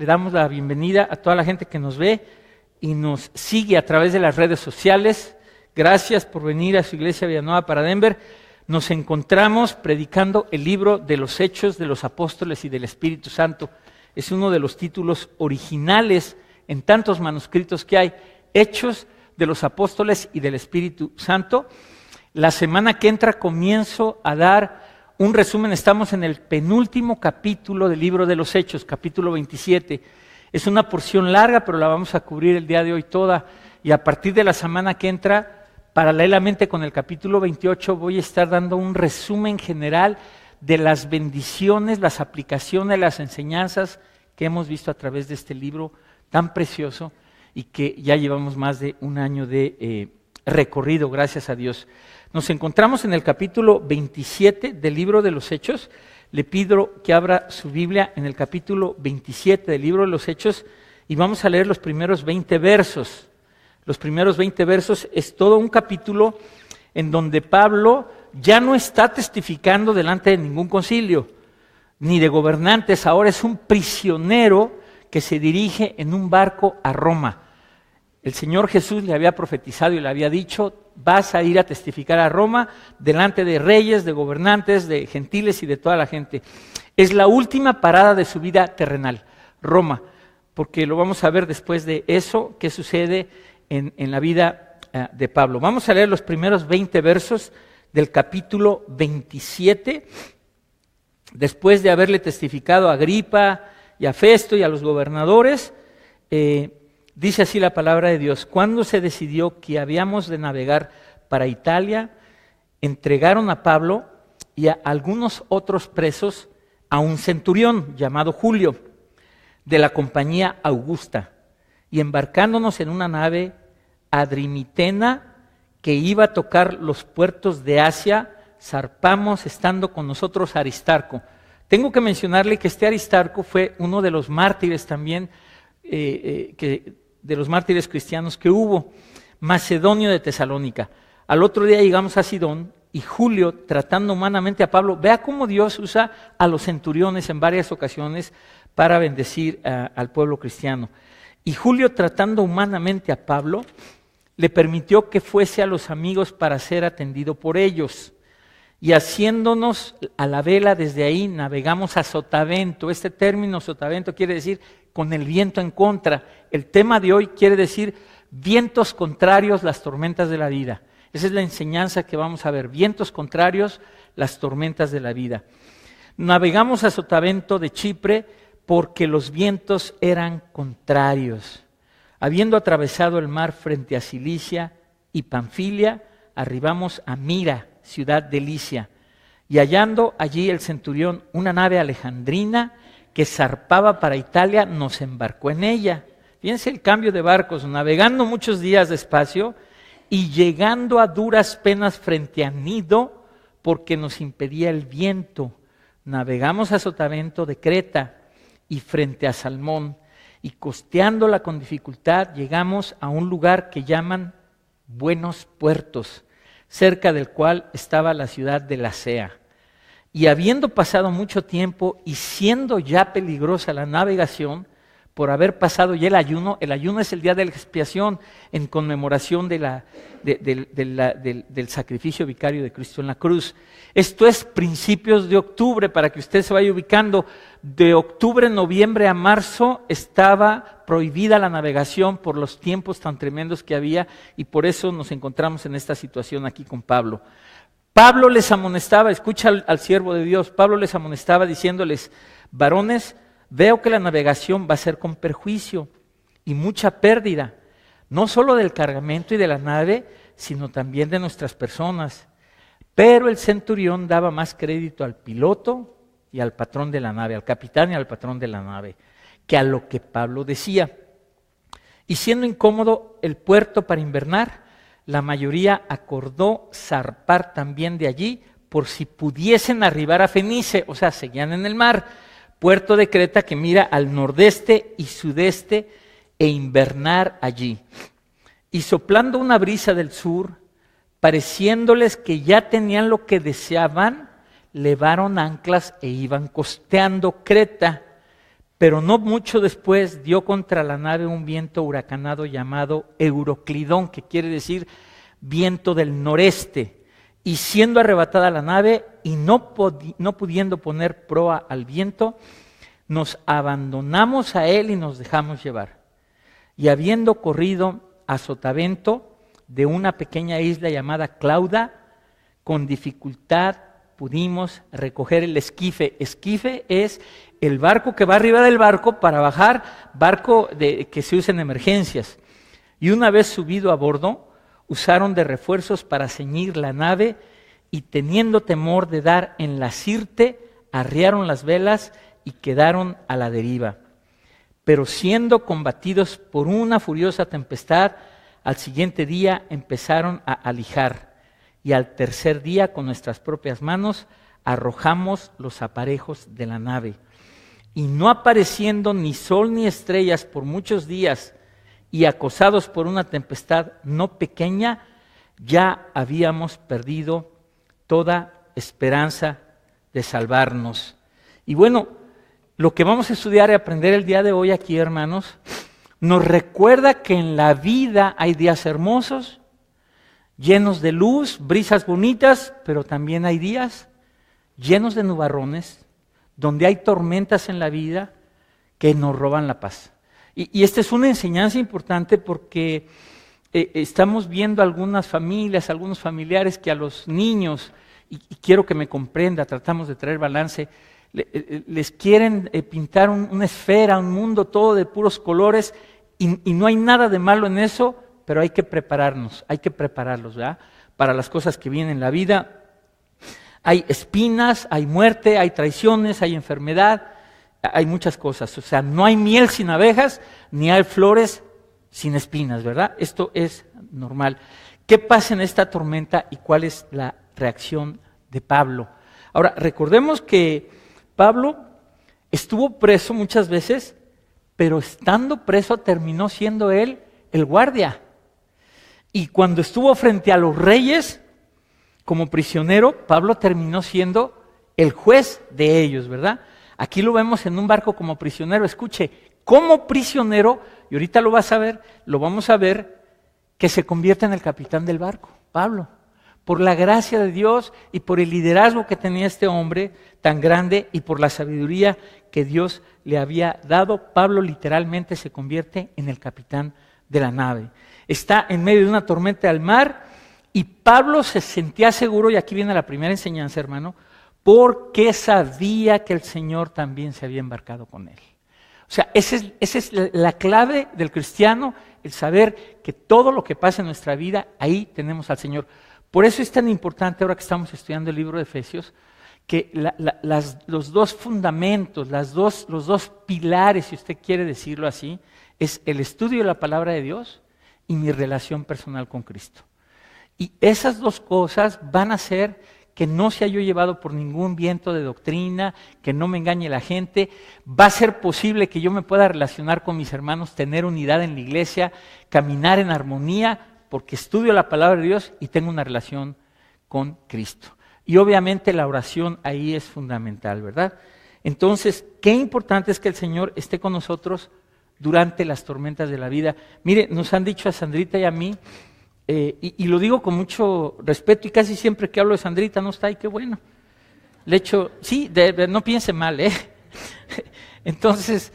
Le damos la bienvenida a toda la gente que nos ve y nos sigue a través de las redes sociales. Gracias por venir a su iglesia Villanueva para Denver. Nos encontramos predicando el libro de los Hechos de los Apóstoles y del Espíritu Santo. Es uno de los títulos originales en tantos manuscritos que hay, Hechos de los Apóstoles y del Espíritu Santo. La semana que entra comienzo a dar un resumen. Estamos en el penúltimo capítulo del libro de los Hechos, capítulo 27. Es una porción larga, pero la vamos a cubrir el día de hoy toda. Y a partir de la semana que entra, paralelamente con el capítulo 28, voy a estar dando un resumen general de las bendiciones, las aplicaciones, las enseñanzas que hemos visto a través de este libro tan precioso y que ya llevamos más de un año de recorrido, gracias a Dios. Nos encontramos en el capítulo 27 del libro de los Hechos. Le pido que abra su Biblia en el capítulo 27 del libro de los Hechos y vamos a leer los primeros 20 versos. Los primeros 20 versos es todo un capítulo en donde Pablo ya no está testificando delante de ningún concilio, ni de gobernantes. Ahora es un prisionero que se dirige en un barco a Roma. El Señor Jesús le había profetizado y le había dicho: vas a ir a testificar a Roma delante de reyes, de gobernantes, de gentiles y de toda la gente. Es la última parada de su vida terrenal, Roma, porque lo vamos a ver después de eso, qué sucede en la vida de Pablo. Vamos a leer los primeros 20 versos del capítulo 27, después de haberle testificado a Agripa y a Festo y a los gobernadores. Dice así la palabra de Dios: cuando se decidió que habíamos de navegar para Italia, entregaron a Pablo y a algunos otros presos a un centurión llamado Julio, de la compañía Augusta, y embarcándonos en una nave adrimitena que iba a tocar los puertos de Asia, zarpamos estando con nosotros Aristarco. Tengo que mencionarle que este Aristarco fue uno de los mártires también, de los mártires cristianos que hubo, macedonio de Tesalónica. Al otro día llegamos a Sidón y Julio, tratando humanamente a Pablo, vea cómo Dios usa a los centuriones en varias ocasiones para bendecir al pueblo cristiano. Y Julio, tratando humanamente a Pablo, le permitió que fuese a los amigos para ser atendido por ellos. Y haciéndonos a la vela desde ahí, navegamos a sotavento. Este término sotavento quiere decir con el viento en contra. El tema de hoy quiere decir vientos contrarios, las tormentas de la vida. Esa es la enseñanza que vamos a ver, vientos contrarios, las tormentas de la vida. Navegamos a sotavento de Chipre porque los vientos eran contrarios. Habiendo atravesado el mar frente a Cilicia y Panfilia, arribamos a Mira, ciudad de Licia, y hallando allí el centurión una nave alejandrina que zarpaba para Italia, nos embarcó en ella. Fíjense el cambio de barcos, navegando muchos días despacio y llegando a duras penas frente a Gnido, porque nos impedía el viento. Navegamos a sotavento de Creta y frente a Salmón, y costeándola con dificultad llegamos a un lugar que llaman Buenos Puertos, cerca del cual estaba la ciudad de Lasea. Y habiendo pasado mucho tiempo y siendo ya peligrosa la navegación, por haber pasado ya el ayuno es el día de la expiación en conmemoración del sacrificio vicario de Cristo en la cruz. Esto es principios de octubre, para que usted se vaya ubicando. De octubre, noviembre a marzo estaba prohibida la navegación por los tiempos tan tremendos que había, y por eso nos encontramos en esta situación aquí con Pablo. Pablo les amonestaba, escucha al siervo de Dios, Pablo les amonestaba diciéndoles: varones, veo que la navegación va a ser con perjuicio y mucha pérdida, no solo del cargamento y de la nave, sino también de nuestras personas. Pero el centurión daba más crédito al piloto y al patrón de la nave, al capitán y al patrón de la nave, que a lo que Pablo decía. Y siendo incómodo el puerto para invernar, la mayoría acordó zarpar también de allí, por si pudiesen arribar a Fenice, o sea, seguían en el mar, puerto de Creta que mira al nordeste y sudeste, e invernar allí. Y soplando una brisa del sur, pareciéndoles que ya tenían lo que deseaban, levaron anclas e iban costeando Creta. Pero no mucho después dio contra la nave un viento huracanado llamado Euroclidón, que quiere decir viento del noreste. Y siendo arrebatada la nave y no pudiendo poner proa al viento, nos abandonamos a él y nos dejamos llevar. Y habiendo corrido a sotavento de una pequeña isla llamada Clauda, con dificultad pudimos recoger el esquife. Esquife es el barco que va arriba del barco para bajar, barco que se usa en emergencias. Y una vez subido a bordo, usaron de refuerzos para ceñir la nave y teniendo temor de dar en la sirte, arriaron las velas y quedaron a la deriva. Pero siendo combatidos por una furiosa tempestad, al siguiente día empezaron a alijar y al tercer día con nuestras propias manos arrojamos los aparejos de la nave. Y no apareciendo ni sol ni estrellas por muchos días y acosados por una tempestad no pequeña, ya habíamos perdido toda esperanza de salvarnos. Y bueno, lo que vamos a estudiar y aprender el día de hoy aquí, hermanos, nos recuerda que en la vida hay días hermosos, llenos de luz, brisas bonitas, pero también hay días llenos de nubarrones, donde hay tormentas en la vida que nos roban la paz. Y esta es una enseñanza importante porque estamos viendo algunas familias, algunos familiares que a los niños, y quiero que me comprenda, tratamos de traer balance, les quieren pintar una esfera, un mundo todo de puros colores, y no hay nada de malo en eso, pero hay que prepararnos, hay que prepararlos, ¿verdad? Para las cosas que vienen en la vida. Hay espinas, hay muerte, hay traiciones, hay enfermedad, hay muchas cosas. O sea, no hay miel sin abejas, ni hay flores sin espinas, ¿verdad? Esto es normal. ¿Qué pasa en esta tormenta y cuál es la reacción de Pablo? Ahora, recordemos que Pablo estuvo preso muchas veces, pero estando preso terminó siendo él el guardia. Y cuando estuvo frente a los reyes como prisionero, Pablo terminó siendo el juez de ellos, ¿verdad? Aquí lo vemos en un barco como prisionero. Escuche, como prisionero, y ahorita lo vamos a ver, que se convierte en el capitán del barco, Pablo. Por la gracia de Dios y por el liderazgo que tenía este hombre tan grande y por la sabiduría que Dios le había dado, Pablo literalmente se convierte en el capitán de la nave. Está en medio de una tormenta al mar y Pablo se sentía seguro, y aquí viene la primera enseñanza, hermano, porque sabía que el Señor también se había embarcado con él. O sea, esa es la clave del cristiano, el saber que todo lo que pasa en nuestra vida, ahí tenemos al Señor. Por eso es tan importante, ahora que estamos estudiando el libro de Efesios, que los dos fundamentos, los dos pilares, si usted quiere decirlo así, es el estudio de la palabra de Dios y mi relación personal con Cristo. Y esas dos cosas van a hacer que no sea yo llevado por ningún viento de doctrina, que no me engañe la gente. Va a ser posible que yo me pueda relacionar con mis hermanos, tener unidad en la iglesia, caminar en armonía, porque estudio la palabra de Dios y tengo una relación con Cristo. Y obviamente la oración ahí es fundamental, ¿verdad? Entonces, qué importante es que el Señor esté con nosotros durante las tormentas de la vida. Mire, nos han dicho a Sandrita y a mí, y lo digo con mucho respeto, y casi siempre que hablo de Sandrita no está, y qué bueno. Le echo, sí, no piense mal, ¿eh? Entonces,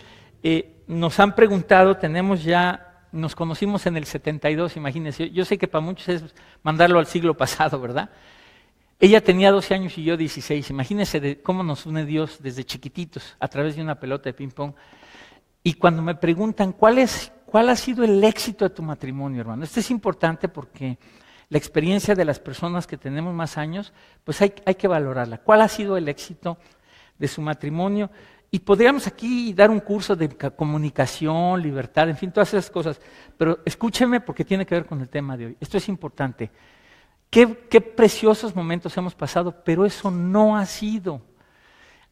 nos han preguntado, nos conocimos en el 72, imagínense. Yo sé que para muchos es mandarlo al siglo pasado, ¿verdad? Ella tenía 12 años y yo 16. Imagínense cómo nos une Dios desde chiquititos a través de una pelota de ping-pong. Y cuando me preguntan, ¿cuál ha sido el éxito de tu matrimonio, hermano? Esto es importante porque la experiencia de las personas que tenemos más años, pues hay que valorarla. ¿Cuál ha sido el éxito de su matrimonio? Y podríamos aquí dar un curso de comunicación, libertad, en fin, todas esas cosas. Pero escúcheme porque tiene que ver con el tema de hoy. Esto es importante. Qué preciosos momentos hemos pasado, pero eso no ha sido.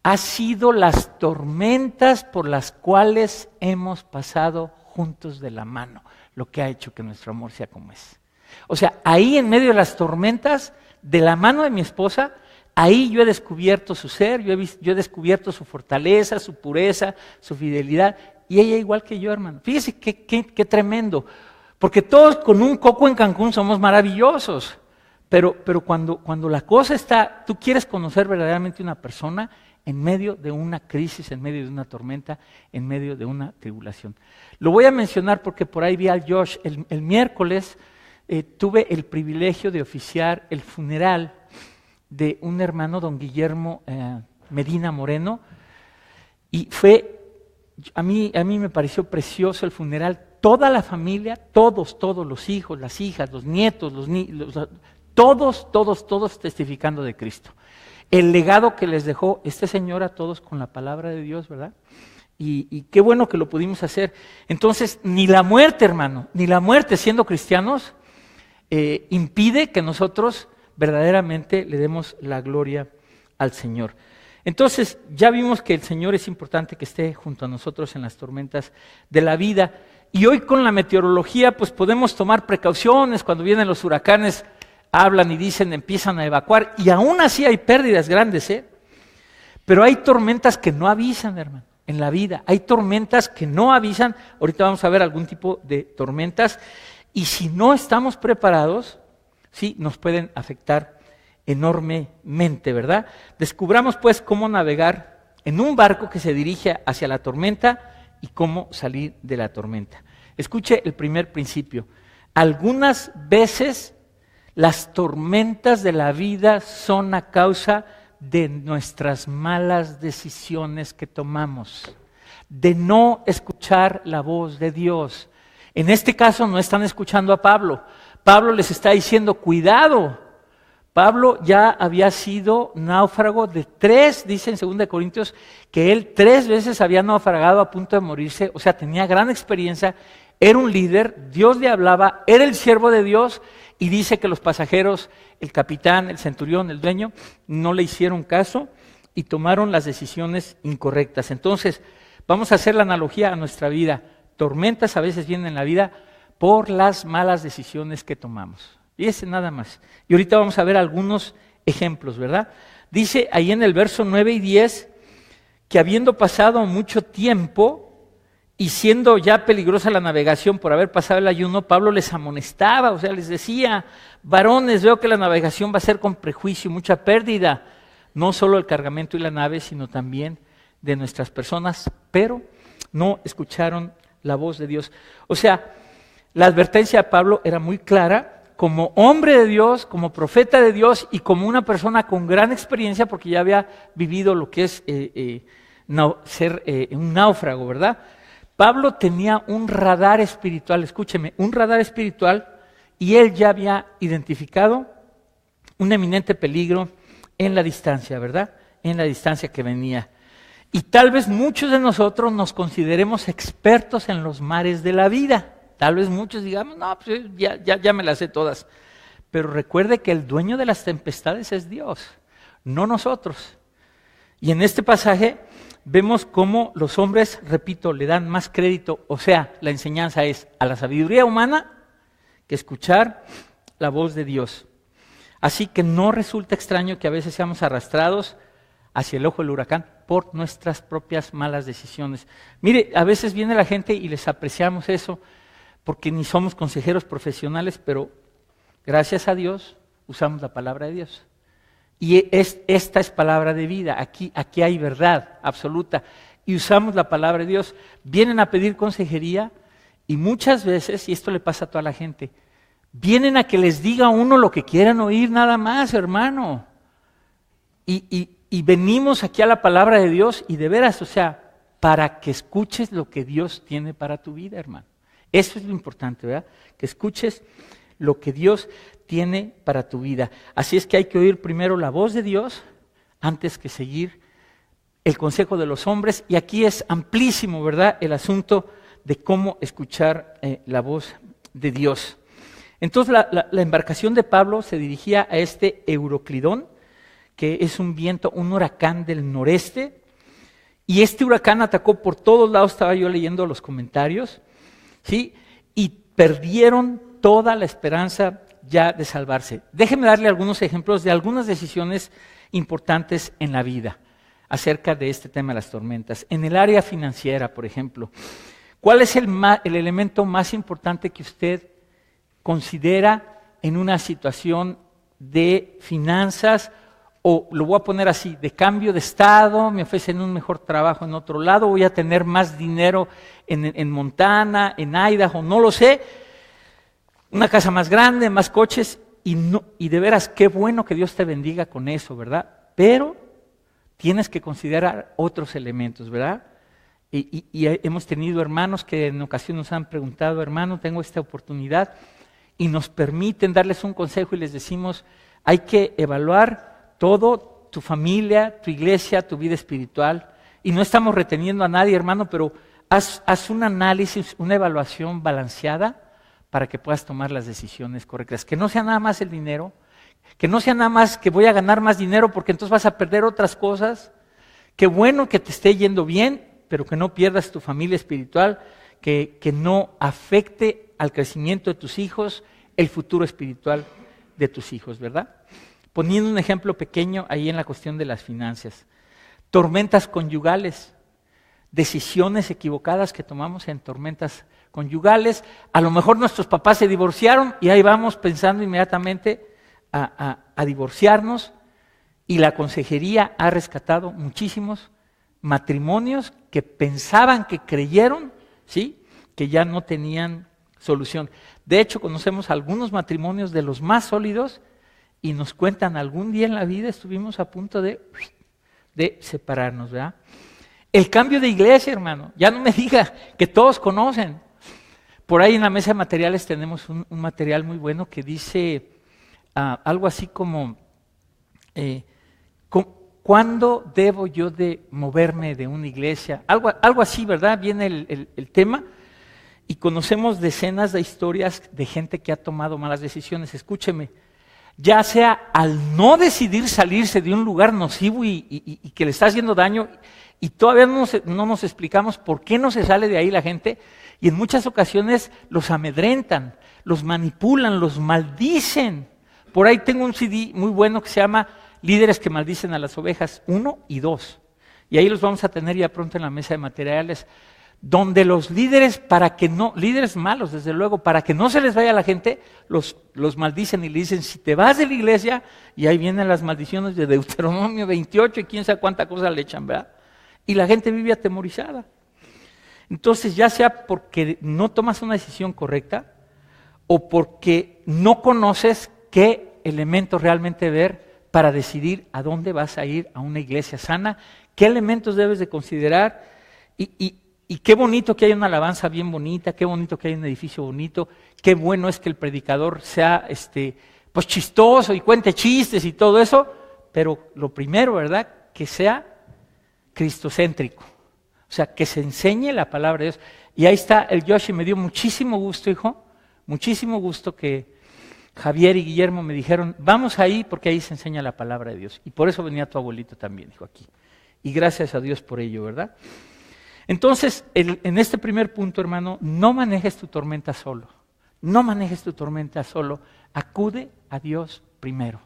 Ha sido las tormentas por las cuales hemos pasado juntos de la mano, lo que ha hecho que nuestro amor sea como es. O sea, ahí en medio de las tormentas, de la mano de mi esposa, Ahí yo he descubierto su ser, yo he descubierto su fortaleza, su pureza, su fidelidad, y ella igual que yo, hermano. Fíjese qué tremendo, porque todos con un coco en Cancún somos maravillosos, pero cuando la cosa está, tú quieres conocer verdaderamente una persona en medio de una crisis, en medio de una tormenta, en medio de una tribulación. Lo voy a mencionar porque por ahí vi al Josh, el miércoles tuve el privilegio de oficiar el funeral de un hermano, don Guillermo Medina Moreno, y a mí me pareció precioso el funeral, toda la familia, todos los hijos, las hijas, los nietos, todos testificando de Cristo. El legado que les dejó este señor a todos con la palabra de Dios, ¿verdad? Y qué bueno que lo pudimos hacer. Entonces, ni la muerte, hermano, ni la muerte siendo cristianos impide que nosotros verdaderamente le demos la gloria al Señor. Entonces, ya vimos que el Señor es importante que esté junto a nosotros en las tormentas de la vida. Y hoy con la meteorología, pues podemos tomar precauciones. Cuando vienen los huracanes, hablan y dicen, empiezan a evacuar. Y aún así hay pérdidas grandes, Pero hay tormentas que no avisan, hermano, en la vida. Hay tormentas que no avisan. Ahorita vamos a ver algún tipo de tormentas. Y si no estamos preparados, sí, nos pueden afectar enormemente, ¿verdad? Descubramos pues cómo navegar en un barco que se dirige hacia la tormenta y cómo salir de la tormenta. Escuche el primer principio. Algunas veces las tormentas de la vida son a causa de nuestras malas decisiones que tomamos, de no escuchar la voz de Dios. En este caso no están escuchando a Pablo. Pablo les está diciendo, cuidado. Pablo ya había sido náufrago de 3, dice en 2 Corintios, que él 3 veces había naufragado a punto de morirse, o sea, tenía gran experiencia, era un líder, Dios le hablaba, era el siervo de Dios, y dice que los pasajeros, el capitán, el centurión, el dueño, no le hicieron caso y tomaron las decisiones incorrectas. Entonces, vamos a hacer la analogía a nuestra vida. Tormentas a veces vienen en la vida por las malas decisiones que tomamos. Y ese nada más. Y ahorita vamos a ver algunos ejemplos, ¿verdad? Dice ahí en el verso 9 y 10 que habiendo pasado mucho tiempo y siendo ya peligrosa la navegación por haber pasado el ayuno, Pablo les amonestaba, o sea, les decía, varones, veo que la navegación va a ser con prejuicio y mucha pérdida, no solo el cargamento y la nave, sino también de nuestras personas, pero no escucharon la voz de Dios. O sea, la advertencia de Pablo era muy clara, como hombre de Dios, como profeta de Dios y como una persona con gran experiencia, porque ya había vivido lo que es ser un náufrago, ¿verdad? Pablo tenía un radar espiritual, escúcheme, un radar espiritual, y él ya había identificado un eminente peligro en la distancia, ¿verdad? En la distancia que venía. Y tal vez muchos de nosotros nos consideremos expertos en los mares de la vida. Tal vez muchos digamos, no, pues ya me las sé todas. Pero recuerde que el dueño de las tempestades es Dios, no nosotros. Y en este pasaje vemos cómo los hombres, repito, le dan más crédito, o sea, la enseñanza es a la sabiduría humana que escuchar la voz de Dios. Así que no resulta extraño que a veces seamos arrastrados hacia el ojo del huracán por nuestras propias malas decisiones. Mire, a veces viene la gente y les apreciamos eso, porque ni somos consejeros profesionales, pero gracias a Dios usamos la palabra de Dios. Y esta es palabra de vida, aquí hay verdad absoluta. Y usamos la palabra de Dios. Vienen a pedir consejería y muchas veces, y esto le pasa a toda la gente, vienen a que les diga uno lo que quieran oír nada más, hermano. Y venimos aquí a la palabra de Dios y de veras, o sea, para que escuches lo que Dios tiene para tu vida, hermano. Eso es lo importante, ¿verdad? Que escuches lo que Dios tiene para tu vida. Así es que hay que oír primero la voz de Dios antes que seguir el consejo de los hombres. Y aquí es amplísimo, ¿verdad? El asunto de cómo escuchar la voz de Dios. Entonces la embarcación de Pablo se dirigía a este Euroclidón, que es un viento, un huracán del noreste. Y este huracán atacó por todos lados, estaba yo leyendo los comentarios, ¿sí? Y perdieron toda la esperanza ya de salvarse. Déjeme darle algunos ejemplos de algunas decisiones importantes en la vida acerca de este tema de las tormentas. En el área financiera, por ejemplo, ¿cuál es el elemento más importante que usted considera en una situación de finanzas? O lo voy a poner así, de cambio de estado, me ofrecen un mejor trabajo en otro lado, voy a tener más dinero en Montana, en Idaho, no lo sé, una casa más grande, más coches, y de veras, qué bueno que Dios te bendiga con eso, ¿verdad? Pero tienes que considerar otros elementos, ¿verdad? Y hemos tenido hermanos que en ocasiones nos han preguntado, hermano, tengo esta oportunidad, y nos permiten darles un consejo y les decimos, hay que evaluar todo, tu familia, tu iglesia, tu vida espiritual, y no estamos reteniendo a nadie, hermano, pero haz un análisis, una evaluación balanceada para que puedas tomar las decisiones correctas. Que no sea nada más el dinero, que no sea nada más que voy a ganar más dinero porque entonces vas a perder otras cosas. Qué bueno que te esté yendo bien, pero que no pierdas tu familia espiritual, que no afecte al crecimiento de tus hijos, el futuro espiritual de tus hijos, ¿verdad? Poniendo un ejemplo pequeño ahí en la cuestión de las finanzas. Tormentas conyugales, decisiones equivocadas que tomamos en tormentas conyugales. A lo mejor nuestros papás se divorciaron y ahí vamos pensando inmediatamente a divorciarnos, y la consejería ha rescatado muchísimos matrimonios que pensaban, que creyeron, ¿sí?, que ya no tenían solución. De hecho, conocemos algunos matrimonios de los más sólidos y nos cuentan, algún día en la vida estuvimos a punto de separarnos, ¿verdad? El cambio de iglesia, hermano, ya no me diga, que todos conocen. Por ahí en la mesa de materiales tenemos un material muy bueno que dice algo así como, ¿cuándo debo yo de moverme de una iglesia? Algo así, ¿verdad? Viene el tema, y conocemos decenas de historias de gente que ha tomado malas decisiones. Escúcheme, ya sea al no decidir salirse de un lugar nocivo y que le está haciendo daño, y todavía no nos explicamos por qué no se sale de ahí la gente, y en muchas ocasiones los amedrentan, los manipulan, los maldicen. Por ahí tengo un CD muy bueno que se llama Líderes que maldicen a las ovejas 1 y 2, y ahí los vamos a tener ya pronto en la mesa de materiales, donde los líderes, líderes malos desde luego, para que no se les vaya la gente, los maldicen y le dicen, si te vas de la iglesia, y ahí vienen las maldiciones de Deuteronomio 28 y quién sabe cuánta cosa le echan, ¿verdad? Y la gente vive atemorizada. Entonces, ya sea porque no tomas una decisión correcta, o porque no conoces qué elementos realmente ver para decidir a dónde vas a ir a una iglesia sana, qué elementos debes de considerar, y qué bonito que haya una alabanza bien bonita, qué bonito que haya un edificio bonito, qué bueno es que el predicador sea pues chistoso y cuente chistes y todo eso, pero lo primero, ¿verdad?, que sea cristocéntrico, o sea, que se enseñe la palabra de Dios. Y ahí está el Yoshi, me dio muchísimo gusto, hijo, muchísimo gusto que Javier y Guillermo me dijeron, vamos ahí porque ahí se enseña la palabra de Dios, y por eso venía tu abuelito también, dijo, aquí, y gracias a Dios por ello, ¿verdad? Entonces, en este primer punto, hermano, no manejes tu tormenta solo. No manejes tu tormenta solo. Acude a Dios primero.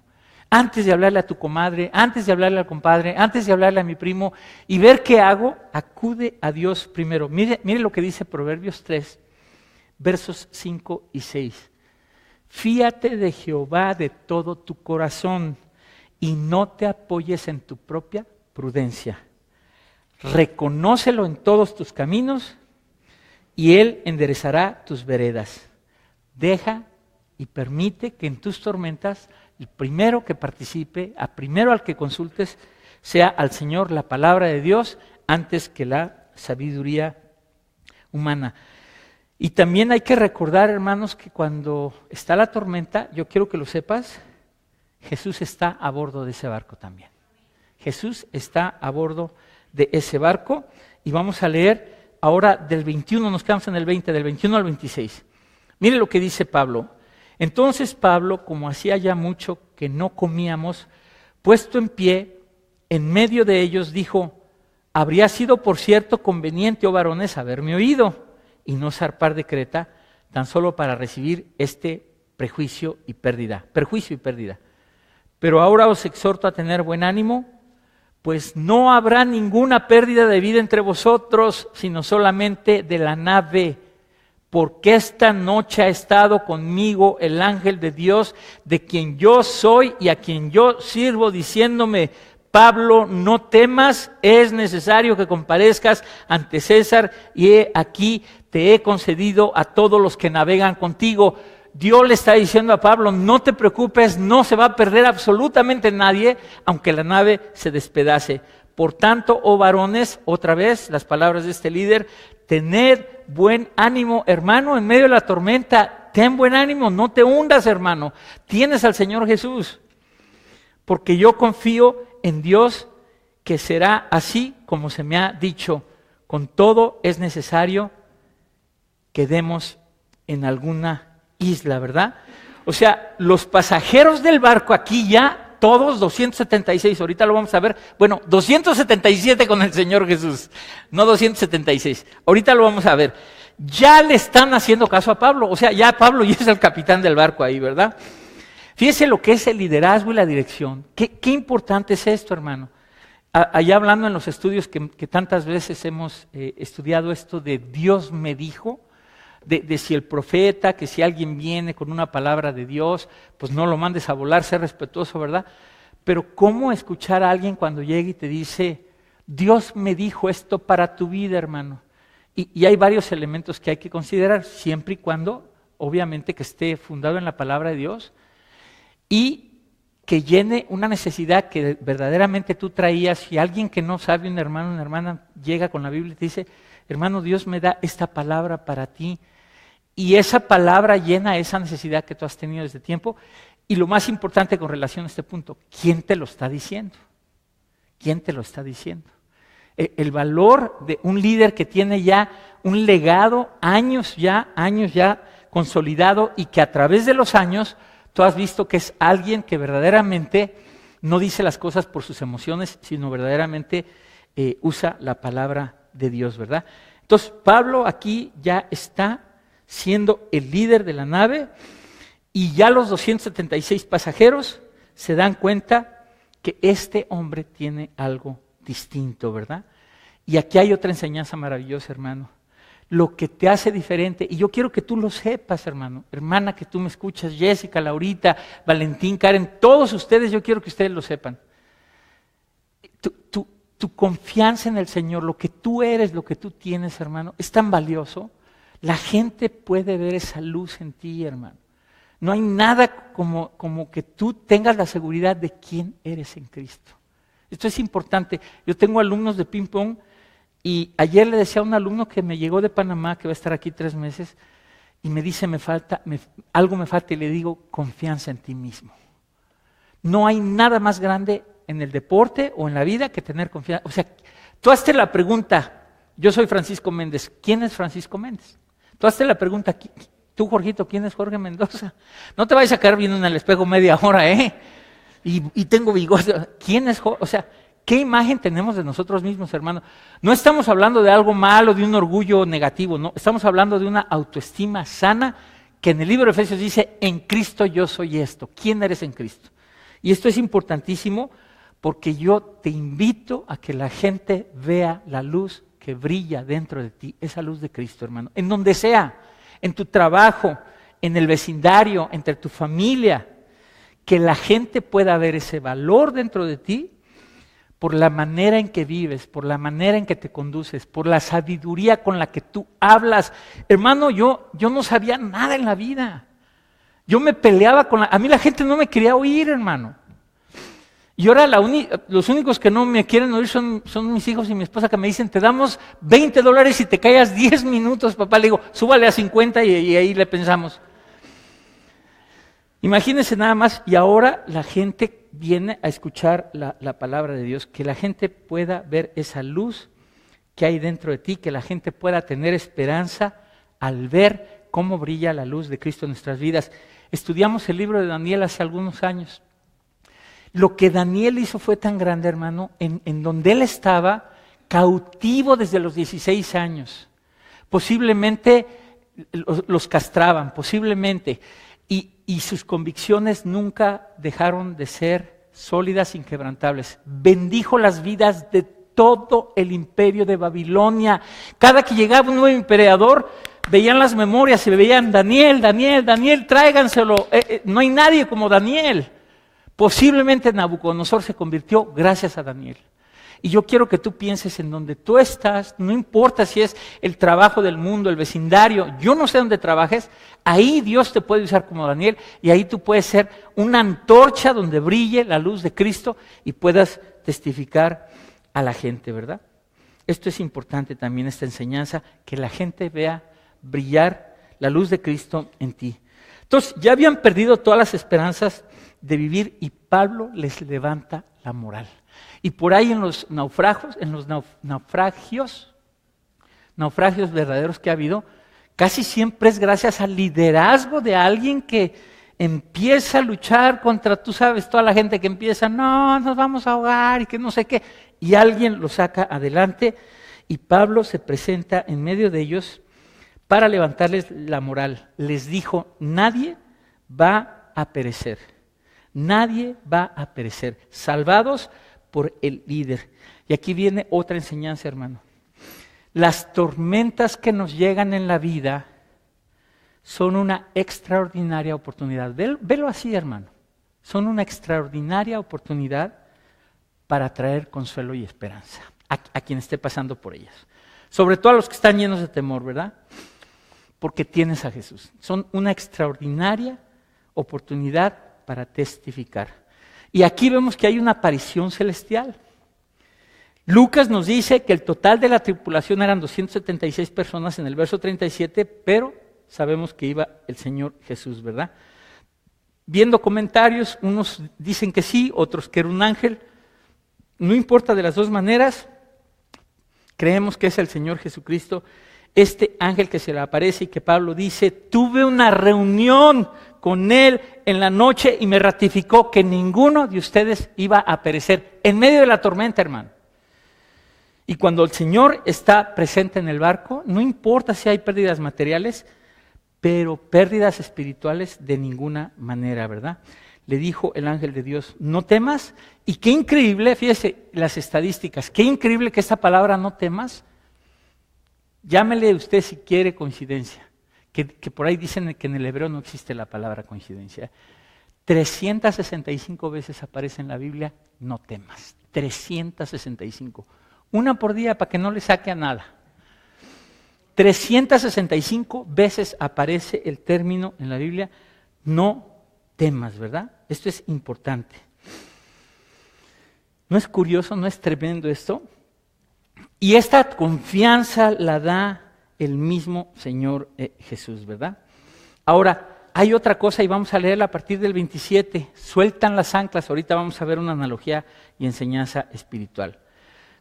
Antes de hablarle a tu comadre, antes de hablarle al compadre, antes de hablarle a mi primo y ver qué hago, acude a Dios primero. Mire lo que dice Proverbios 3, versos 5 y 6. Fíate de Jehová de todo tu corazón y no te apoyes en tu propia prudencia. Reconócelo en todos tus caminos y Él enderezará tus veredas. Deja y permite que en tus tormentas el primero que participe, primero al que consultes, sea al Señor, la palabra de Dios, antes que la sabiduría humana. Y también hay que recordar, hermanos, que cuando está la tormenta, yo quiero que lo sepas, Jesús está a bordo de ese barco también. Jesús está a bordo de ese barco, y vamos a leer ahora del 21, nos quedamos en el 20, del 21 al 26. Mire lo que dice Pablo. Entonces Pablo, como hacía ya mucho que no comíamos, puesto en pie, en medio de ellos, dijo, habría sido por cierto conveniente, oh varones, haberme oído, y no zarpar de Creta, tan solo para recibir este perjuicio y pérdida. Pero ahora os exhorto a tener buen ánimo, pues no habrá ninguna pérdida de vida entre vosotros, sino solamente de la nave. Porque esta noche ha estado conmigo el ángel de Dios, de quien yo soy y a quien yo sirvo, diciéndome: Pablo, no temas, es necesario que comparezcas ante César, y he aquí te he concedido a todos los que navegan contigo. Dios le está diciendo a Pablo: no te preocupes, no se va a perder absolutamente nadie, aunque la nave se despedace. Por tanto, oh varones, otra vez las palabras de este líder: tened buen ánimo, hermano, en medio de la tormenta. Ten buen ánimo, no te hundas, hermano. Tienes al Señor Jesús. Porque yo confío en Dios que será así como se me ha dicho. Con todo es necesario que demos en alguna isla, ¿verdad? O sea, los pasajeros del barco aquí ya, todos 276, ahorita lo vamos a ver, bueno, 277 con el Señor Jesús, no 276, ahorita lo vamos a ver. Ya le están haciendo caso a Pablo, o sea, ya Pablo ya es el capitán del barco ahí, ¿verdad? Fíjese lo que es el liderazgo y la dirección. Qué importante es esto, hermano. Allá hablando en los estudios que tantas veces hemos estudiado esto de Dios me dijo, de si el profeta, que si alguien viene con una palabra de Dios, pues no lo mandes a volar, sé respetuoso, ¿verdad? Pero ¿cómo escuchar a alguien cuando llega y te dice: Dios me dijo esto para tu vida, hermano? Y hay varios elementos que hay que considerar, siempre y cuando, obviamente, que esté fundado en la palabra de Dios y que llene una necesidad que verdaderamente tú traías. Y alguien que no sabe, un hermano, una hermana, llega con la Biblia y te dice: hermano, Dios me da esta palabra para ti. Y esa palabra llena esa necesidad que tú has tenido desde tiempo. Y lo más importante con relación a este punto: ¿quién te lo está diciendo? ¿Quién te lo está diciendo? El valor de un líder que tiene ya un legado, años ya consolidado, y que a través de los años tú has visto que es alguien que verdaderamente no dice las cosas por sus emociones, sino verdaderamente usa la palabra de Dios, ¿verdad? Entonces, Pablo aquí ya está siendo el líder de la nave, y ya los 276 pasajeros se dan cuenta que este hombre tiene algo distinto, ¿verdad? Y aquí hay otra enseñanza maravillosa, hermano. Lo que te hace diferente, y yo quiero que tú lo sepas, hermano, hermana, que tú me escuchas, Jessica, Laurita, Valentín, Karen, todos ustedes, yo quiero que ustedes lo sepan. Tu confianza en el Señor, lo que tú eres, lo que tú tienes, hermano, es tan valioso. La gente puede ver esa luz en ti, hermano. No hay nada como que tú tengas la seguridad de quién eres en Cristo. Esto es importante. Yo tengo alumnos de ping pong, y ayer le decía a un alumno que me llegó de Panamá, que va a estar aquí 3 meses, y me dice: algo me falta, y le digo: confianza en ti mismo. No hay nada más grande en el deporte o en la vida que tener confianza. O sea, tú hazte la pregunta: yo soy Francisco Méndez, ¿quién es Francisco Méndez? Tú hazte la pregunta: tú, Jorgito, ¿quién es Jorge Mendoza? No te vayas a quedar viendo en el espejo media hora, y tengo bigote. ¿Quién es Jorge? O sea, ¿qué imagen tenemos de nosotros mismos, hermano? No estamos hablando de algo malo, de un orgullo negativo, no. Estamos hablando de una autoestima sana, que en el libro de Efesios dice: en Cristo yo soy esto. ¿Quién eres en Cristo? Y esto es importantísimo, porque yo te invito a que la gente vea la luz que brilla dentro de ti, esa luz de Cristo, hermano. En donde sea, en tu trabajo, en el vecindario, entre tu familia, que la gente pueda ver ese valor dentro de ti, por la manera en que vives, por la manera en que te conduces, por la sabiduría con la que tú hablas. Hermano, yo no sabía nada en la vida. Yo me peleaba a mí la gente no me quería oír, hermano. Y ahora los únicos que no me quieren oír son mis hijos y mi esposa, que me dicen: te damos $20 si te callas 10 minutos, papá. Le digo: súbale a 50 y ahí le pensamos. Imagínense nada más, y ahora la gente viene a escuchar la palabra de Dios, que la gente pueda ver esa luz que hay dentro de ti, que la gente pueda tener esperanza al ver cómo brilla la luz de Cristo en nuestras vidas. Estudiamos el libro de Daniel hace algunos años. Lo que Daniel hizo fue tan grande, hermano, en donde él estaba cautivo desde los 16 años. Posiblemente los castraban, posiblemente. y sus convicciones nunca dejaron de ser sólidas, inquebrantables. Bendijo las vidas de todo el imperio de Babilonia. Cada que llegaba un nuevo emperador, veían las memorias y veían Daniel, tráiganselo. No hay nadie como Daniel. Posiblemente Nabucodonosor se convirtió gracias a Daniel. Y yo quiero que tú pienses en donde tú estás, no importa si es el trabajo del mundo, el vecindario, yo no sé dónde trabajes, ahí Dios te puede usar como Daniel y ahí tú puedes ser una antorcha donde brille la luz de Cristo y puedas testificar a la gente, ¿verdad? Esto es importante también, esta enseñanza, que la gente vea brillar la luz de Cristo en ti. Entonces, ya habían perdido todas las esperanzas de vivir y Pablo les levanta la moral. Y por ahí en los naufragios verdaderos que ha habido, casi siempre es gracias al liderazgo de alguien que empieza a luchar contra, tú sabes, toda la gente que empieza, no, nos vamos a ahogar y que no sé qué, y alguien lo saca adelante y Pablo se presenta en medio de ellos para levantarles la moral. Les dijo, nadie va a perecer, salvados por el líder. Y aquí viene otra enseñanza, hermano. Las tormentas que nos llegan en la vida son una extraordinaria oportunidad. Velo así, hermano. Son una extraordinaria oportunidad para traer consuelo y esperanza a quien esté pasando por ellas. Sobre todo a los que están llenos de temor, ¿verdad? Porque tienes a Jesús. Son una extraordinaria oportunidad para testificar. Y aquí vemos que hay una aparición celestial. Lucas nos dice que el total de la tripulación eran 276 personas en el verso 37, pero sabemos que iba el Señor Jesús, ¿verdad? Viendo comentarios, unos dicen que sí, otros que era un ángel. No importa, de las dos maneras, creemos que es el Señor Jesucristo, este ángel que se le aparece y que Pablo dice, tuve una reunión con él en la noche y me ratificó que ninguno de ustedes iba a perecer en medio de la tormenta, hermano. Y cuando el Señor está presente en el barco, no importa si hay pérdidas materiales, pero pérdidas espirituales de ninguna manera, ¿verdad? Le dijo el ángel de Dios, no temas. Y qué increíble, fíjese las estadísticas, qué increíble que esta palabra no temas, llámele usted si quiere coincidencia, que por ahí dicen que en el hebreo no existe la palabra coincidencia. 365 veces aparece en la Biblia, no temas, 365. Una por día para que no le saque a nada. 365 veces aparece el término en la Biblia, no temas, ¿verdad? Esto es importante. ¿No es curioso, no es tremendo esto? Y esta confianza la da el mismo Señor Jesús, ¿verdad? Ahora, hay otra cosa y vamos a leerla a partir del 27. Sueltan las anclas, ahorita vamos a ver una analogía y enseñanza espiritual.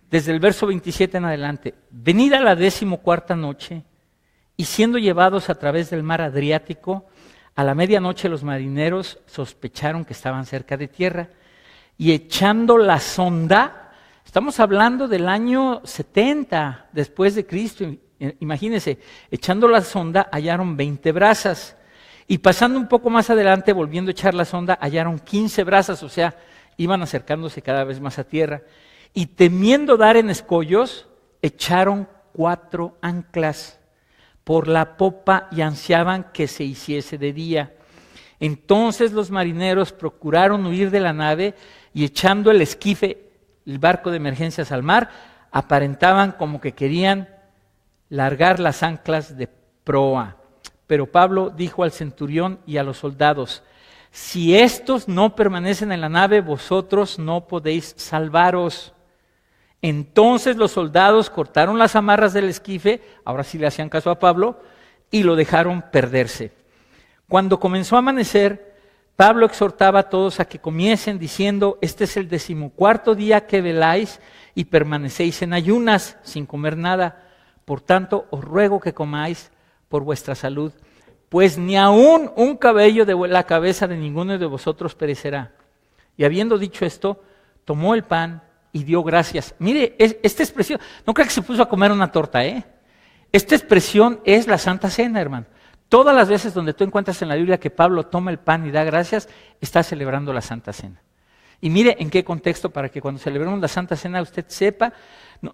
Desde el verso 27 en adelante, venida la 14ª noche y siendo llevados a través del mar Adriático, a la medianoche los marineros sospecharon que estaban cerca de tierra y echando la sonda, estamos hablando del año 70 después de Cristo, imagínense, echando la sonda hallaron 20 brazas y pasando un poco más adelante, volviendo a echar la sonda, hallaron 15 brazas, o sea, iban acercándose cada vez más a tierra. Y temiendo dar en escollos, echaron 4 anclas por la popa y ansiaban que se hiciese de día. Entonces los marineros procuraron huir de la nave y echando el esquife, el barco de emergencias al mar, aparentaban como que querían largar las anclas de proa. Pero Pablo dijo al centurión y a los soldados, si estos no permanecen en la nave, vosotros no podéis salvaros. Entonces los soldados cortaron las amarras del esquife, ahora sí le hacían caso a Pablo, y lo dejaron perderse. Cuando comenzó a amanecer, Pablo exhortaba a todos a que comiesen diciendo, este es el 14º día que veláis y permanecéis en ayunas sin comer nada. Por tanto, os ruego que comáis por vuestra salud, pues ni aun un cabello de la cabeza de ninguno de vosotros perecerá. Y habiendo dicho esto, tomó el pan y dio gracias. Mire, esta expresión, no creo que se puso a comer una torta, Esta expresión es la Santa Cena, hermano. Todas las veces donde tú encuentras en la Biblia que Pablo toma el pan y da gracias, está celebrando la Santa Cena. Y mire en qué contexto, para que cuando celebremos la Santa Cena usted sepa,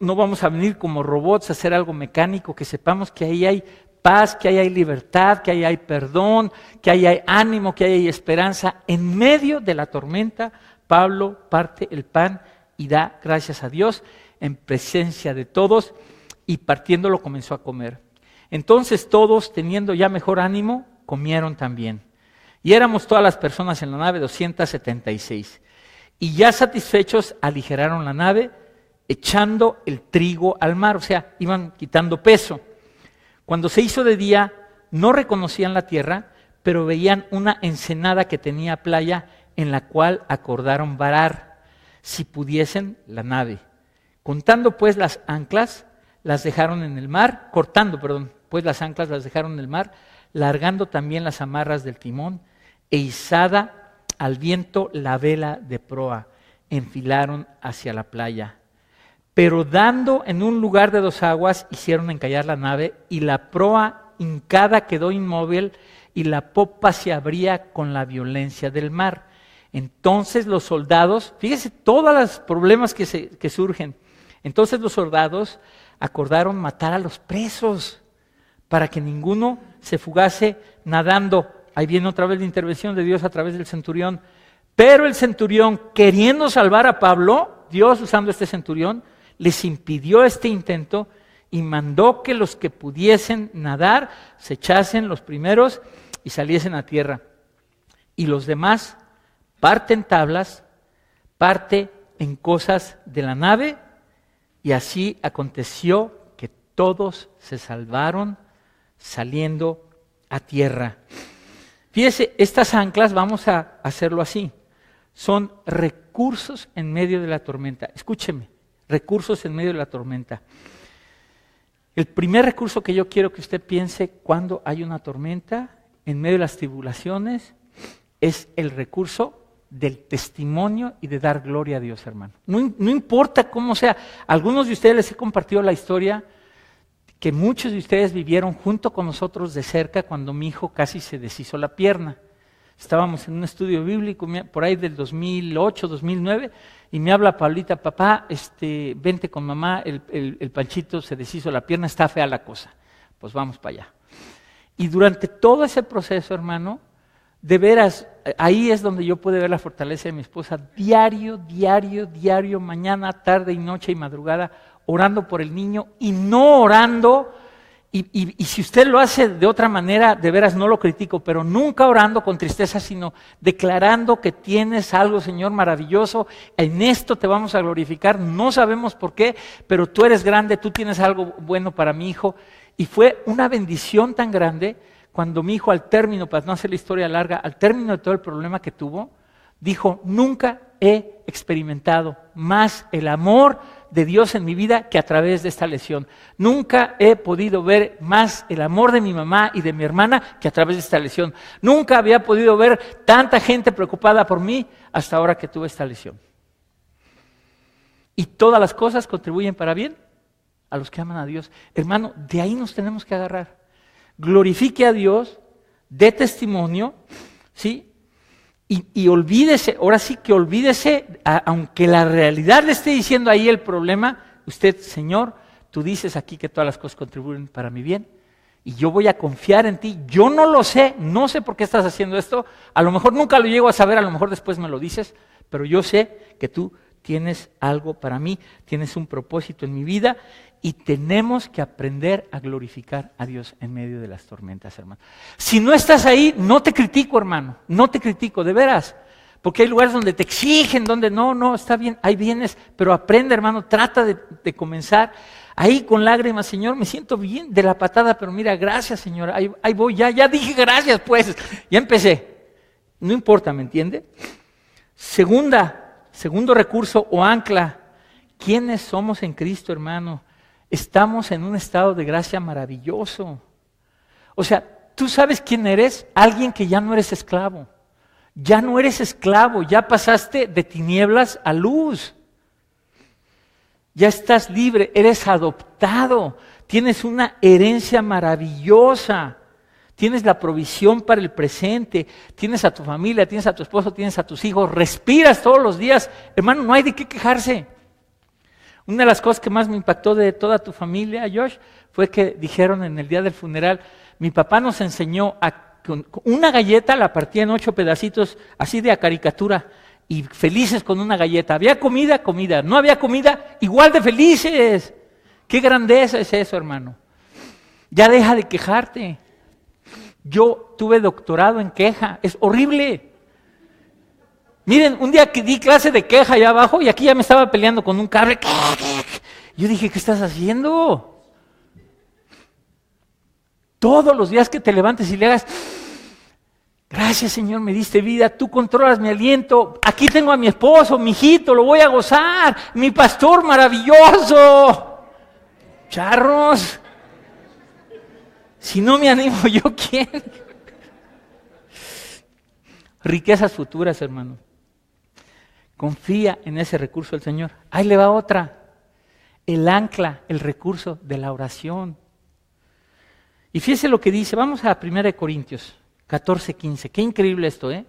no vamos a venir como robots a hacer algo mecánico, que sepamos que ahí hay paz, que ahí hay libertad, que ahí hay perdón, que ahí hay ánimo, que ahí hay esperanza. En medio de la tormenta, Pablo parte el pan y da gracias a Dios en presencia de todos, y partiéndolo comenzó a comer. Entonces todos, teniendo ya mejor ánimo, comieron también. Y éramos todas las personas en la nave 276. Y ya satisfechos aligeraron la nave, echando el trigo al mar, o sea, iban quitando peso. Cuando se hizo de día, no reconocían la tierra, pero veían una ensenada que tenía playa, en la cual acordaron varar, si pudiesen, la nave. Cortando pues las anclas, las dejaron en el mar, largando también las amarras del timón, e izada al viento la vela de proa, enfilaron hacia la playa. Pero dando en un lugar de 2 aguas, hicieron encallar la nave, y la proa hincada quedó inmóvil, y la popa se abría con la violencia del mar. Entonces los soldados, fíjese todos los problemas que surgen, entonces los soldados acordaron matar a los presos, para que ninguno se fugase nadando. Ahí viene otra vez la intervención de Dios a través del centurión. Pero el centurión, queriendo salvar a Pablo, Dios usando este centurión, les impidió este intento y mandó que los que pudiesen nadar se echasen los primeros y saliesen a tierra. Y los demás parten tablas, parte en cosas de la nave, y así aconteció que todos se salvaron saliendo a tierra. Fíjese, estas anclas, vamos a hacerlo así, son recursos en medio de la tormenta. Escúcheme, recursos en medio de la tormenta. El primer recurso que yo quiero que usted piense cuando hay una tormenta, en medio de las tribulaciones, es el recurso del testimonio y de dar gloria a Dios, hermano. No importa cómo sea. Algunos de ustedes les he compartido la historia que muchos de ustedes vivieron junto con nosotros de cerca cuando mi hijo casi se deshizo la pierna. Estábamos en un estudio bíblico por ahí del 2008, 2009, y me habla Paulita: papá, vente con mamá, el Panchito se deshizo la pierna, está fea la cosa. Pues vamos para allá. Y durante todo ese proceso, hermano, de veras, ahí es donde yo pude ver la fortaleza de mi esposa, diario, mañana, tarde y noche y madrugada, orando por el niño y no orando, y si usted lo hace de otra manera, de veras no lo critico, pero nunca orando con tristeza, sino declarando que tienes algo, Señor, maravilloso, en esto te vamos a glorificar, no sabemos por qué, pero tú eres grande, tú tienes algo bueno para mi hijo. Y fue una bendición tan grande cuando mi hijo, al término, para no hacer la historia larga, al término de todo el problema que tuvo, dijo: nunca he experimentado más el amor de Dios en mi vida que a través de esta lesión. Nunca he podido ver más el amor de mi mamá y de mi hermana que a través de esta lesión. Nunca había podido ver tanta gente preocupada por mí hasta ahora que tuve esta lesión. Y todas las cosas contribuyen para bien a los que aman a Dios. Hermano, de ahí nos tenemos que agarrar. Glorifique a Dios, dé testimonio, ¿sí? Y olvídese, ahora sí que olvídese, aunque la realidad le esté diciendo ahí el problema, usted: Señor, tú dices aquí que todas las cosas contribuyen para mi bien, y yo voy a confiar en ti. Yo no lo sé, no sé por qué estás haciendo esto, a lo mejor nunca lo llego a saber, a lo mejor después me lo dices, pero yo sé que tú tienes algo para mí, tienes un propósito en mi vida, y tenemos que aprender a glorificar a Dios en medio de las tormentas, hermano. Si no estás ahí, no te critico, hermano, no te critico, de veras, porque hay lugares donde te exigen, donde no, está bien, ahí vienes, pero aprende, hermano, trata de comenzar ahí con lágrimas: Señor, me siento bien de la patada, pero mira, gracias, Señor, ahí voy, ya dije gracias, pues, ya empecé. No importa, ¿me entiende? Segundo recurso o ancla: ¿quiénes somos en Cristo, hermano? Estamos en un estado de gracia maravilloso. O sea, tú sabes quién eres, alguien que ya no eres esclavo. Ya no eres esclavo, ya pasaste de tinieblas a luz. Ya estás libre, eres adoptado, tienes una herencia maravillosa. Tienes la provisión para el presente, tienes a tu familia, tienes a tu esposo, tienes a tus hijos, respiras todos los días. Hermano, no hay de qué quejarse. Una de las cosas que más me impactó de toda tu familia, Josh, fue que dijeron en el día del funeral, mi papá nos enseñó con una galleta, la partía en 8 pedacitos, así de a caricatura, y felices con una galleta. Había comida, comida. No había comida, igual de felices. Qué grandeza es eso, hermano. Ya deja de quejarte. Yo tuve doctorado en queja, es horrible. Miren, un día que di clase de queja allá abajo y aquí ya me estaba peleando con un cable. Yo dije, ¿qué estás haciendo? Todos los días que te levantes y le hagas, gracias Señor, me diste vida, tú controlas mi aliento, aquí tengo a mi esposo, mi hijito, lo voy a gozar, mi pastor maravilloso. Charros. Si no me animo yo, ¿quién? Riquezas futuras, hermano. Confía en ese recurso del Señor. Ahí le va otra. El ancla, el recurso de la oración. Y fíjese lo que dice. Vamos a 1 Corintios 14:15. Qué increíble esto, ¿eh?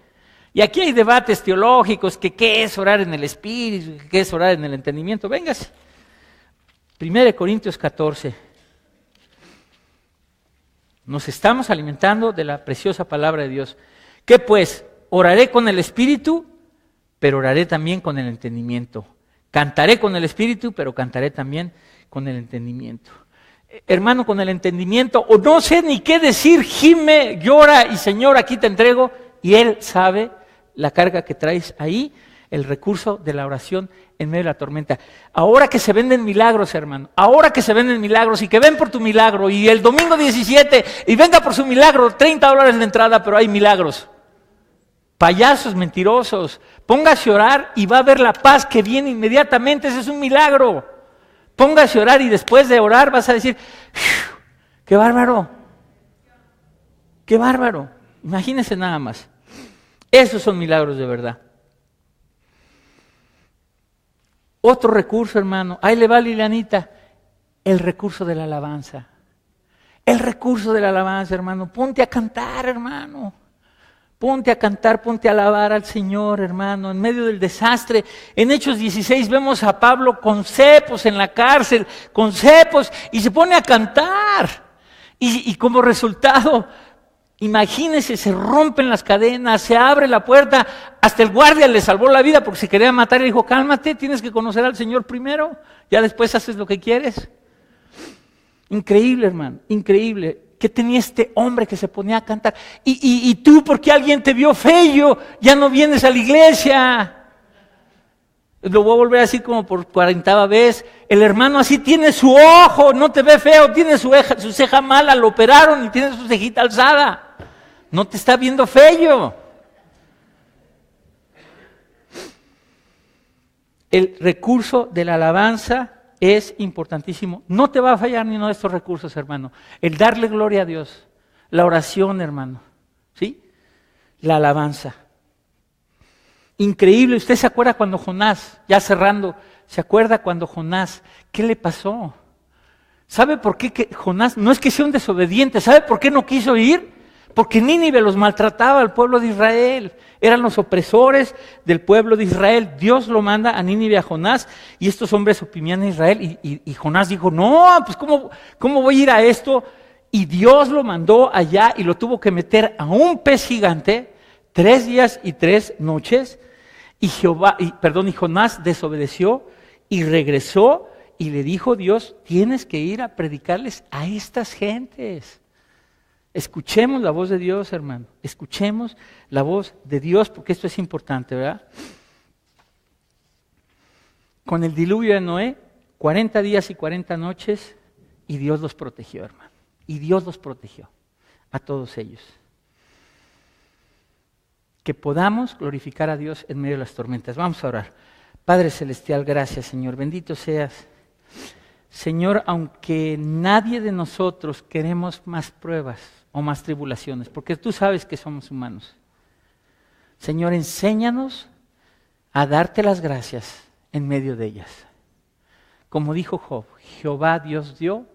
Y aquí hay debates teológicos, que qué es orar en el Espíritu, qué es orar en el entendimiento. Véngase. 1 Corintios 14. Nos estamos alimentando de la preciosa palabra de Dios. ¿Qué pues? Oraré con el Espíritu, pero oraré también con el entendimiento. Cantaré con el Espíritu, pero cantaré también con el entendimiento. Hermano, con el entendimiento, o no sé ni qué decir, gime, llora y Señor, aquí te entrego. Y Él sabe la carga que traes ahí, el recurso de la oración en medio de la tormenta. Ahora que se venden milagros, hermano, ahora que se venden milagros y que ven por tu milagro, y el domingo 17, y venga por su milagro, $30 la entrada, pero hay milagros. Payasos mentirosos, póngase a orar y va a ver la paz que viene inmediatamente, ese es un milagro. Póngase a orar y después de orar vas a decir, ¡qué bárbaro! ¡Qué bárbaro! Imagínense nada más. Esos son milagros de verdad. Otro recurso, hermano, ahí le va Lilianita, el recurso de la alabanza. El recurso de la alabanza, hermano. Ponte a cantar, hermano. Ponte a cantar, ponte a alabar al Señor, hermano, en medio del desastre. En Hechos 16 vemos a Pablo con cepos en la cárcel, con cepos, y se pone a cantar. Y como resultado, imagínense, se rompen las cadenas, se abre la puerta, hasta el guardia le salvó la vida porque se quería matar y le dijo, cálmate, tienes que conocer al Señor primero, ya después haces lo que quieres. Increíble, hermano, increíble. ¿Qué tenía este hombre que se ponía a cantar? Y tú, porque alguien te vio feo, ya no vienes a la iglesia. Lo voy a volver a decir como por 40ª vez. El hermano así tiene su ojo, no te ve feo, tiene su ceja mala, lo operaron y tiene su cejita alzada. No te está viendo feo. El recurso de la alabanza es importantísimo. No te va a fallar ni uno de estos recursos, hermano. El darle gloria a Dios, la oración, hermano, ¿sí? La alabanza. Increíble. ¿Usted se acuerda cuando Jonás, ya cerrando, se acuerda cuando Jonás, qué le pasó? ¿Sabe por qué que Jonás, no es que sea un desobediente, ¿sabe por qué no quiso ir? Porque Nínive los maltrataba al pueblo de Israel, eran los opresores del pueblo de Israel. Dios lo manda a Nínive, a Jonás, y estos hombres oprimían a Israel, y Jonás dijo, no, pues ¿cómo voy a ir a esto? Y Dios lo mandó allá y lo tuvo que meter a un pez gigante, 3 días y 3 noches, y Jonás desobedeció y regresó, y le dijo Dios, tienes que ir a predicarles a estas gentes. Escuchemos la voz de Dios, hermano. Escuchemos la voz de Dios, porque esto es importante, ¿verdad? Con el diluvio de Noé, 40 días y 40 noches, y Dios los protegió, hermano. Y Dios los protegió a todos ellos. Que podamos glorificar a Dios en medio de las tormentas. Vamos a orar. Padre Celestial, gracias, Señor. Bendito seas. Señor, aunque nadie de nosotros queremos más pruebas o más tribulaciones, porque tú sabes que somos humanos. Señor, enséñanos a darte las gracias en medio de ellas. Como dijo Job, Jehová Dios dio,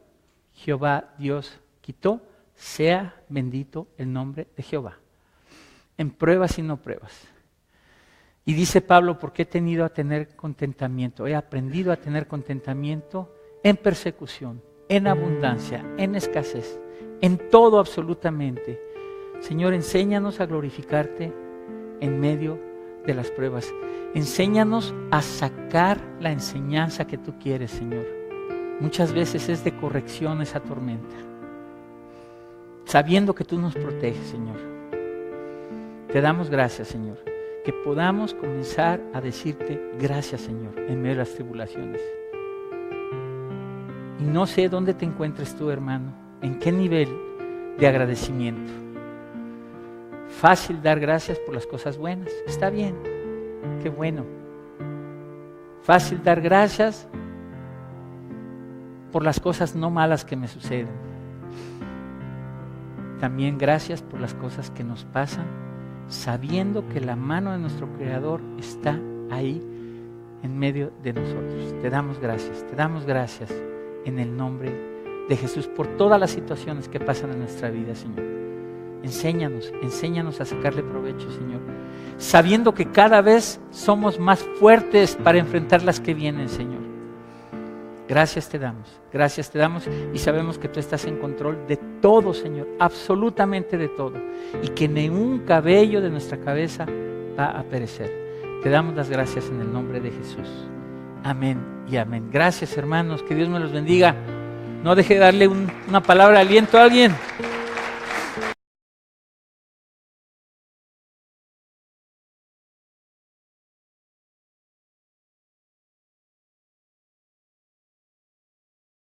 Jehová Dios quitó, Sea bendito el nombre de Jehová. En pruebas y no pruebas. Y dice Pablo, porque he tenido a tener contentamiento, he aprendido a tener contentamiento en persecución, en abundancia, en escasez, en todo absolutamente. Señor, enséñanos a glorificarte en medio de las pruebas. Enséñanos a sacar la enseñanza que tú quieres, Señor. Muchas veces es de corrección esa tormenta. Sabiendo que tú nos proteges, Señor. Te damos gracias, Señor. Que podamos comenzar a decirte gracias, Señor, en medio de las tribulaciones. Y no sé dónde te encuentres tú, hermano, en qué nivel de agradecimiento. Fácil dar gracias por las cosas buenas, está bien, qué bueno. Fácil dar gracias por las cosas no malas que me suceden. También gracias por las cosas que nos pasan, sabiendo que la mano de nuestro Creador está ahí en medio de nosotros. Te damos gracias en el nombre de Jesús por todas las situaciones que pasan en nuestra vida, Señor. Enséñanos a sacarle provecho, Señor, sabiendo que cada vez somos más fuertes para enfrentar las que vienen, Señor. Gracias te damos y sabemos que tú estás en control de todo, Señor, absolutamente de todo, y que ni un cabello de nuestra cabeza va a perecer. Te damos las gracias en el nombre de Jesús. Amén y amén. Gracias, hermanos, que Dios me los bendiga. No deje de darle una palabra de aliento a alguien.